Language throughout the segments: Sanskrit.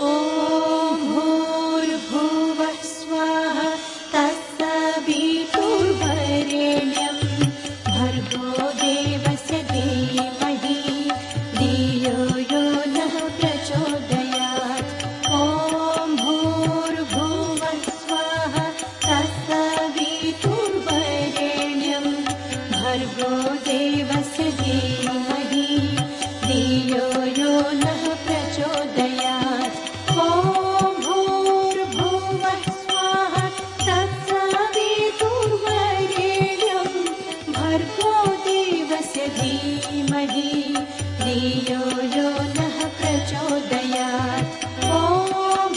ॐ भूर्भुवः स्वः तत्सवितुर्वरेण्यं भर्गो देवस्य धीमहि धियो यो नः प्रचोदयात्। ॐ भूर्भुवः स्वः तत्सवितुर्वरेण्यं भर्गो देवस्य धीमहि धियो यो नः प्रचोदयात्। ॐ भूर्भुवः स्वः तत्सवितुर्वरेण्यं भर्गो देवस्य धीमहि धियो यो नः प्रचोदयात्। ॐ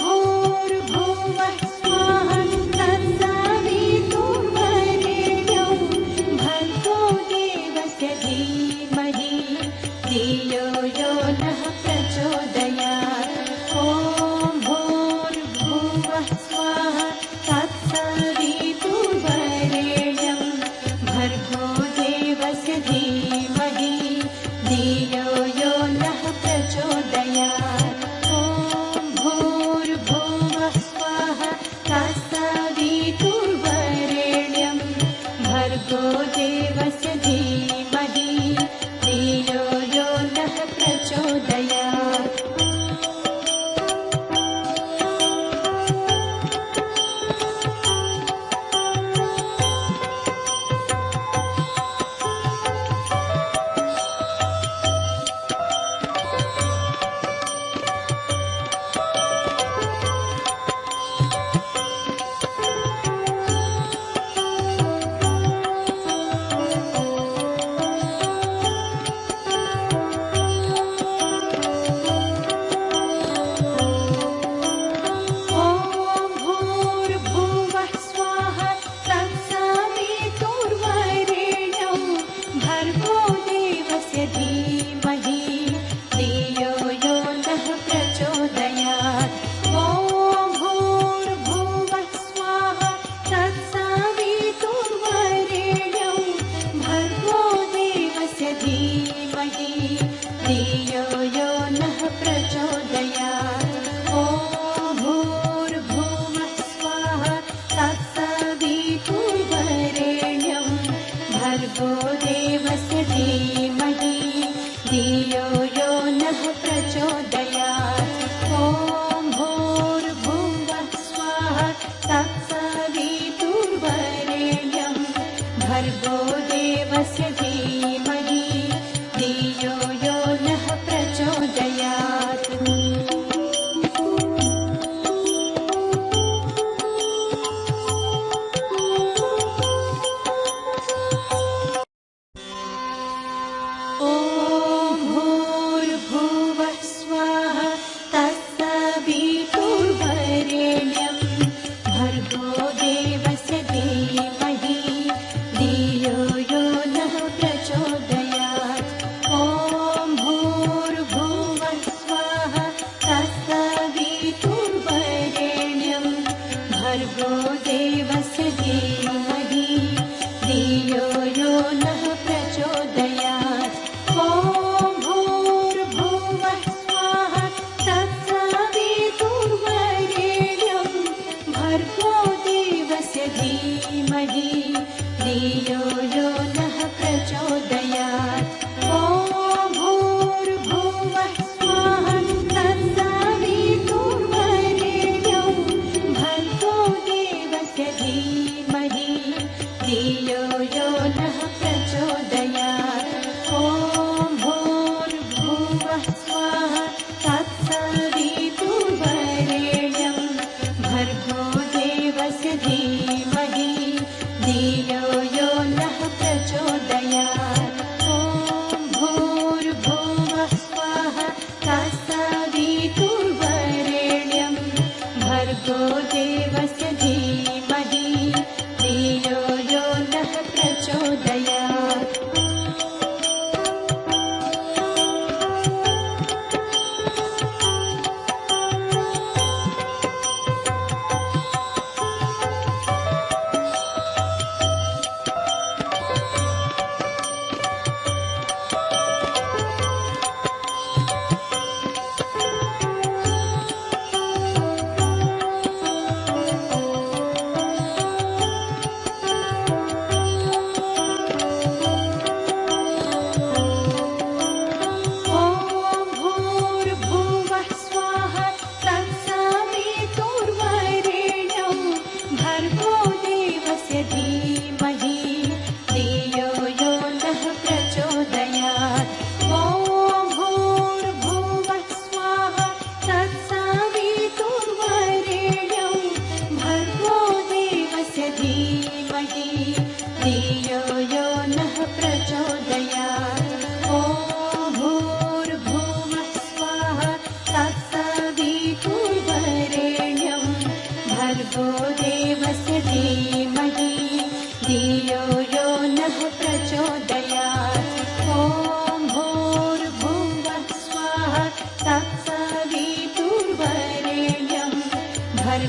भूर्भुवः स्वः तत्सवितुर्वरेण्यं भर्गो देवस्य धीमहि धियो यो नः प्रचोदयात्। ॐ भूर्भुवः स्वः तत्सवितुर्वरेण्यं भर्गो देवस्य धीमहि धियो यो नः प्रचोदयात्। ॐ भूर्भुवः स्वः तत्सवितुर्वरेण्यं भर्गो देवस्य धीमहि धियो यो नः प्रचोदयात्। ॐ भूर्भुवः स्वः तत्सवितुर्वरेण्यं भर्गो देवस्य धीमहि धियो यो नः प्रचोदयात्। ॐ भूर्भुवः स्वः तत्सवितुर्वरेण्यं भर्गो देवस्य धीमहि धियो यो नः प्रचोदयात्। ॐ भूर्भुवः स्वः तत्सवितुर्वरेण्यं भर्गो देवस्य धीमहि धियो यो नः प्रचोदयात्। ॐ भूर्भुवः स्वः तत्सवितुर्वरेण्यं भर्गो देवस्य धीमहि धियो यो नः प्रचोदयात्। ॐ भूर्भुवः स्वः तत्सवितुर्वरेण्यं भर्गो देवस्य धीमहि धियो यो नः प्रचोदयात्। ॐ भूर्भुवः स्वः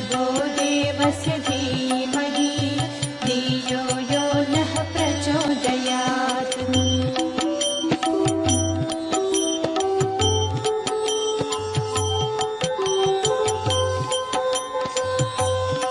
भर्गो देवस्य धीमहि